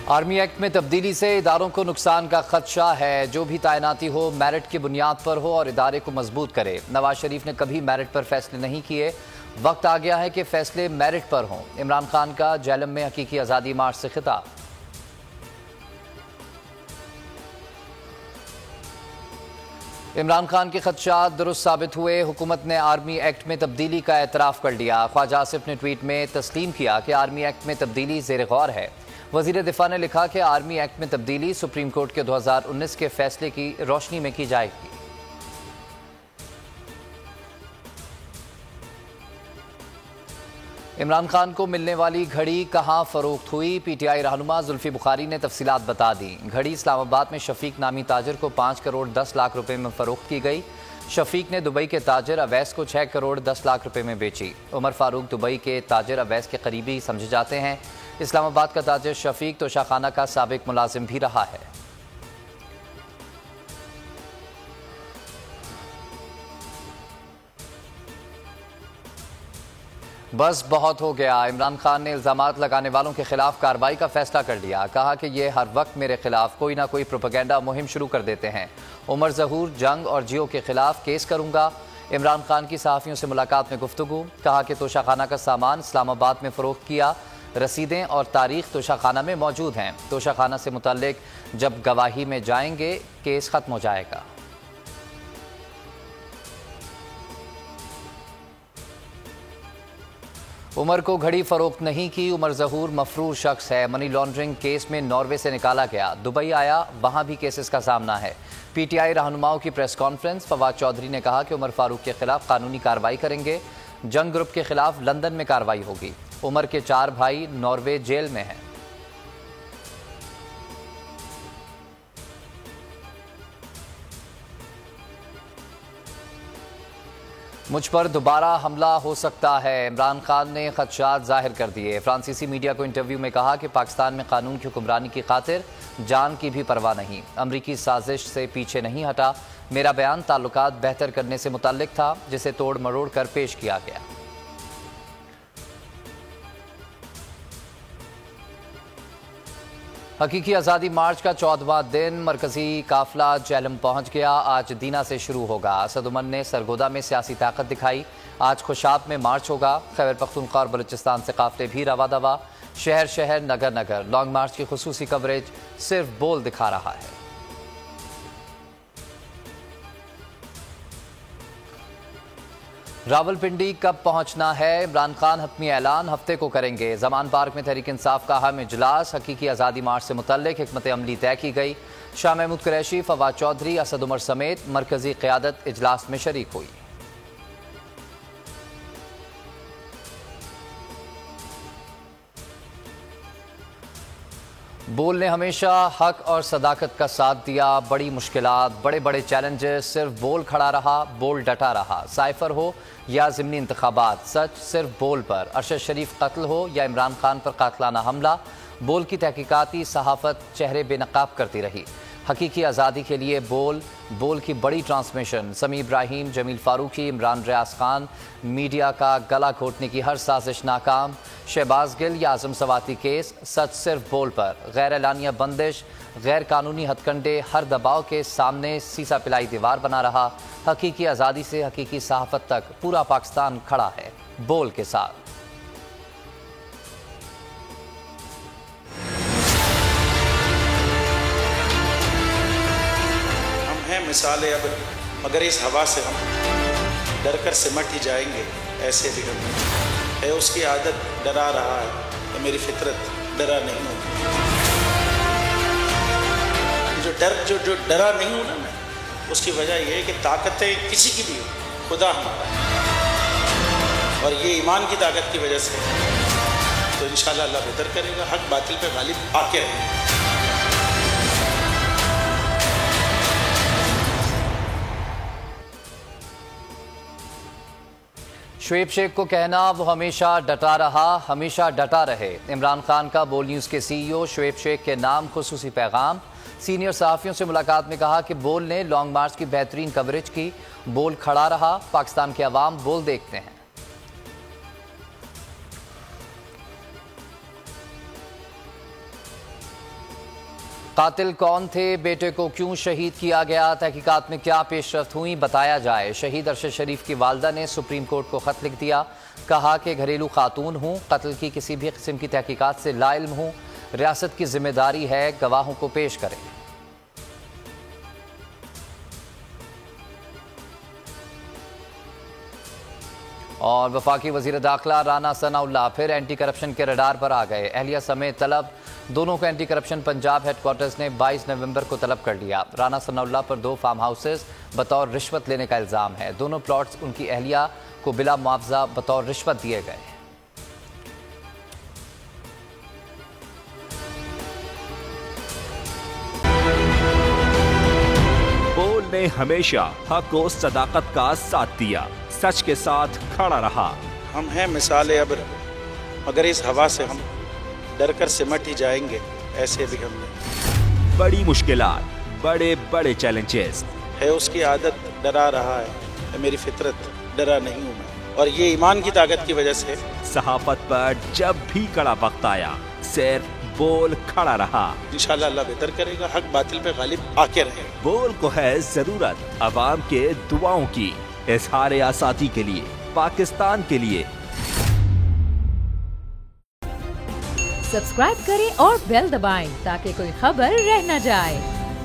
Army act में तब्दीली से इदारों को नुकसान का खदशा है। जो भी तैनाती हो मेरिट की बुनियाद पर हो और इदारे को मजबूत करे। नवाज शरीफ ने कभी मेरिट पर फैसले नहीं किए। वक्त आ गया है कि फैसले मेरिट पर हों। इमरान खान का जेलम में हकीकी आज़ादी मार्च से खिताब। इमरान खान के खदशात दुरुस्त साबित हुए। हुकूमत ने आर्मी एक्ट में तब्दीली का एतराफ़ कर लिया। ख्वाजा आसिफ ने ट्वीट में तस्लीम किया कि आर्मी एक्ट में तब्दीली ज़ेर गौर है। वज़ीर दिफा ने लिखा कि आर्मी एक्ट में तब्दीली सुप्रीम कोर्ट के 2019 के फैसले की रोशनी में की जाएगी। इमरान खान को मिलने वाली घड़ी कहां फरोख्त हुई? पीटीआई रहनुमा जुल्फी बुखारी ने तफसीलात बता दी। घड़ी इस्लामाबाद में शफीक नामी ताजर को 5 करोड़ 10 लाख रुपए में फरोख्त की गई। शफीक ने दुबई के ताजर अवैस को 6 करोड़ 10 लाख रुपए में बेची। उमर फारूक दुबई के ताजर अवैस के करीबी समझे जाते हैं। इस्लामाबाद का ताजर शफीक तोशाखाना का साबिक मुलाजिम भी रहा है। बस बहुत हो गया। इमरान खान ने इल्जामात लगाने वालों के खिलाफ कार्रवाई का फैसला कर लिया। कहा कि ये हर वक्त मेरे खिलाफ कोई ना कोई प्रोपेगेंडा मुहिम शुरू कर देते हैं। उमर जहूर, जंग और जियो के खिलाफ केस करूंगा। इमरान खान की सहाफ़ियों से मुलाकात में गुफ्तगू। कहा कि तोशाखाना का सामान इस्लामाबाद में फरोख्त किया। रसीदें और तारीख तोशाखाना में मौजूद हैं। तोशाखाना से मुतल्लिक जब गवाही में जाएंगे केस खत्म हो जाएगा। उमर को घड़ी फरोख्त नहीं की। उमर जहूर मफरूर शख्स है। मनी लॉन्ड्रिंग केस में नॉर्वे से निकाला गया। दुबई आया, वहां भी केसेस का सामना है। पीटीआई रहनुमाओं की प्रेस कॉन्फ्रेंस। फवाद चौधरी ने कहा कि उमर फारूक के खिलाफ कानूनी कार्रवाई करेंगे। जंग ग्रुप के खिलाफ लंदन में कार्रवाई होगी। उमर के 4 भाई नॉर्वे जेल में हैं। मुझ पर दोबारा हमला हो सकता है। इमरान खान ने खदशात जाहिर कर दिए। फ्रांसीसी मीडिया को इंटरव्यू में कहा कि पाकिस्तान में कानून की हुक्मरानी की खातिर जान की भी परवाह नहीं। अमरीकी साजिश से पीछे नहीं हटा। मेरा बयान ताल्लुकात बेहतर करने से मुताल्लिक था, जिसे तोड़ मरोड़ कर पेश किया गया। हकीकी आज़ादी मार्च का 14वां दिन। मरकजी काफिला जेहलम पहुंच गया। आज दीना से शुरू होगा। असद उमर ने सरगोदा में सियासी ताकत दिखाई। आज खुशाब में मार्च होगा। खैबर पख्तूनख्वा और बलूचिस्तान से काफिले भी रवा दवा। शहर शहर नगर नगर लॉन्ग मार्च की खुसूसी कवरेज सिर्फ बोल दिखा रहा है। रावलपिंडी कब पहुंचना है? इमरान खान हतमी ऐलान हफ्ते को करेंगे। जमान पार्क में तहरीक इंसाफ का अहम इजलास। हकीकी आज़ादी मार्च से मुतल्लिक हिकमत अमली तय की गई। शाह महमूद कुरैशी, फवाद चौधरी, असद उमर समेत मरकजी क़यादत इजलास में शरीक हुई। बोल ने हमेशा हक और सदाकत का साथ दिया। बड़ी मुश्किलात, बड़े बड़े चैलेंजेस, सिर्फ बोल खड़ा रहा, बोल डटा रहा। साइफर हो या ज़िमनी इंतखाबात, सच सिर्फ बोल पर। अरशद शरीफ कत्ल हो या इमरान खान पर कातलाना हमला, बोल की तहकीकाती सहाफ़त चेहरे बेनकाब करती रही। हकीकी आज़ादी के लिए बोल, बोल की बड़ी ट्रांसमिशन। समी इब्राहिम, जमील फारूकी, इमरान रियाज खान, मीडिया का गला घोटने की हर साजिश नाकाम। शहबाज गिल या आजम सवाती केस, सच सिर्फ बोल पर। गैर एलानिया बंदिश, गैर कानूनी हथकंडे, हर दबाव के सामने सीसा पिलाई दीवार बना रहा। हकीकी आज़ादी से हकीकी सहाफ़त तक पूरा पाकिस्तान खड़ा है बोल के साथ। मिसालें अब मगर इस हवा से हम डर कर सिमट ही जाएंगे। ऐसे भी हम है उसकी आदत डरा रहा है तो मेरी फितरत डरा नहीं हूँ। जो डरा नहीं हूँ ना मैं, उसकी वजह यह है कि ताकतें किसी की भी हो, खुदा हमारा है। और ये ईमान की ताकत की वजह से तो इंशाल्लाह अल्लाह बेहतर करेगा। हक बातिल पे गालिब आके रहेगा। शुएब शेख को कहना वो हमेशा डटा रहा, हमेशा डटा रहे। इमरान खान का बोल न्यूज़ के सीईओ शुएब शेख के नाम खुसूसी पैगाम। सीनियर सहाफ़ियों से मुलाकात में कहा कि बोल ने लॉन्ग मार्च की बेहतरीन कवरेज की। बोल खड़ा रहा। पाकिस्तान के अवाम बोल देखते हैं। कातिल कौन थे, बेटे को क्यों शहीद किया गया, तहकीकात में क्या पेशरफ्त हुई, बताया जाए। शहीद अरशद शरीफ की वालदा ने सुप्रीम कोर्ट को खत लिख दिया। कहा कि घरेलू खातून हूँ, कत्ल की किसी भी किस्म की तहकीकात से लाइल्म हूँ। रियासत की जिम्मेदारी है गवाहों को पेश करें। और वफाकी वजीर दाखिला राना सनाउल्लाह फिर एंटी करप्शन के रडार पर आ गए। अहलिया समेत तलब दोनों को एंटी करप्शन पंजाब हेडक्वार्टर्स ने 22 नवंबर को तलब कर लिया। राना सनाउल्लाह पर 2 फार्म हाउसेस बतौर रिश्वत लेने का इल्जाम है। दोनों प्लॉट्स उनकी अहलिया को बिला मुआवजा बतौर रिश्वत दिए गए। बोल ने हमेशा हक और सदाकत का साथ दिया, सच के साथ खड़ा रहा। हम हैं मिसाल अब्र, मगर इस हवा से हम डर कर सिमट ही जाएंगे, ऐसे भी हमने। बड़ी मुश्किलात, बड़े बड़े चैलेंजेस है उसकी आदत डरा रहा है, मेरी फितरत डरा नहीं हूँ मैं, और ये ईमान की ताकत की वजह से। सहाफत पर जब भी कड़ा वक्त आया, सिर्फ बोल खड़ा रहा। इंशाल्लाह अल्लाह बेहतर करेगा, हक बातिल पे गालिब आके रहे। बोल को है जरूरत अवाम के दुआओं की, इजहार आसादी के लिए, पाकिस्तान के लिए। सब्सक्राइब करें और बेल दबाएं ताकि कोई खबर रह न जाए।